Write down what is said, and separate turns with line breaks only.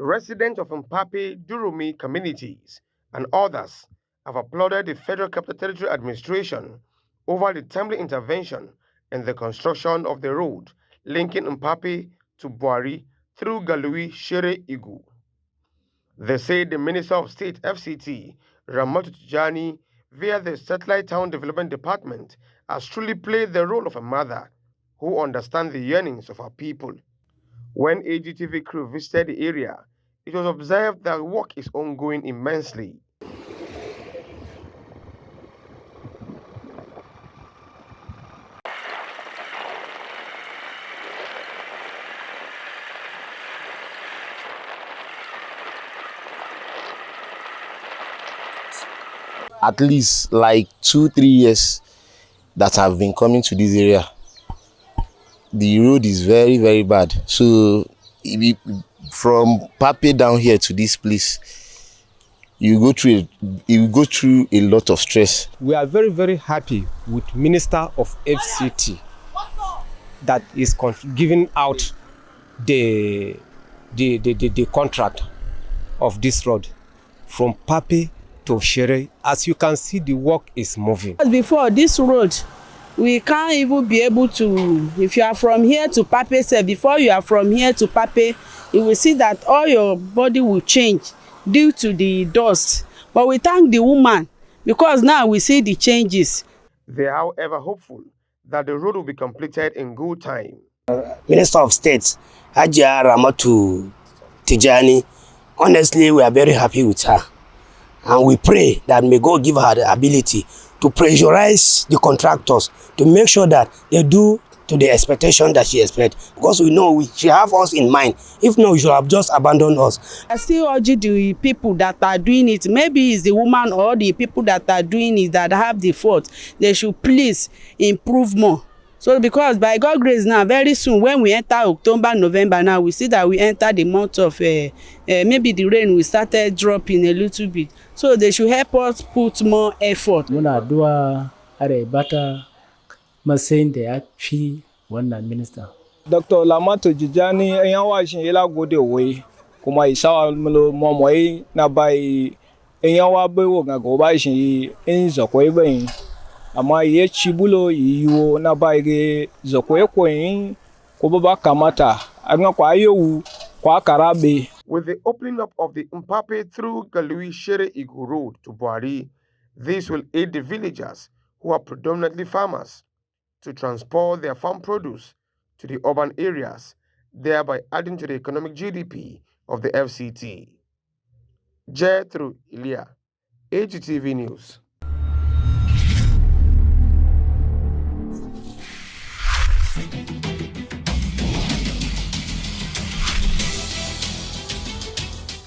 Residents of Mpape, Durumi communities and others have applauded the Federal Capital Territory Administration over the timely intervention in the construction of the road linking Mpape to Bwari through Galui Shere Igu. They say the Minister of State FCT, Ramatu Tijani, via the Satellite Town Development Department, has truly played the role of a mother who understands the yearnings of our people. When AGTV crew visited the area, it was observed that work is ongoing immensely.
At least like 2-3 years that I've been coming to this area, the road is very, very bad. So from Mpape down here to this place, you go through a lot of stress.
We are very, very happy with Minister of FCT that is giving out the contract of this road from Mpape to Shere. As you can see, the work is moving.
Before this road, we can't even be able to, if you are from here to Mpape, say before you are from here to Mpape, you will see that all your body will change due to the dust. But we thank the woman because now we see the changes.
They are, however, hopeful that the road will be completed in good time.
Minister of State, Hajia Ramatu Tijani, honestly, we are very happy with her. And we pray that may God give her the ability to pressurize the contractors to make sure that they do to the expectation that she expects. Because we know she have us in mind. If not, she should have just abandoned us.
I still urge the people that are doing it, maybe it's the woman or the people that are doing it that have the fault, they should please improve more. So because by God's grace now, very soon when we enter October, November now, we see that we enter the month of, maybe the rain will start dropping a little bit. So they should help us put more effort.
Muna addu'a are bata matsayin da ya fi wannan minista.
Dr. Lamato Jijani yan washin ila gode wai kuma isawa mulo momoi na bai yan wa bai wo ga go ba shin in zakoi bai amma ye chibulo yiwo na bai ge zakoi ko yin ko ba kamata an kwa ayewu kwa karabe.
With the opening up of the Mpape through Galui Shere Igu Road to Bwari, this will aid the villagers, who are predominantly farmers, to transport their farm produce to the urban areas, thereby adding to the economic GDP of the FCT. Through Ilya, AGTV News.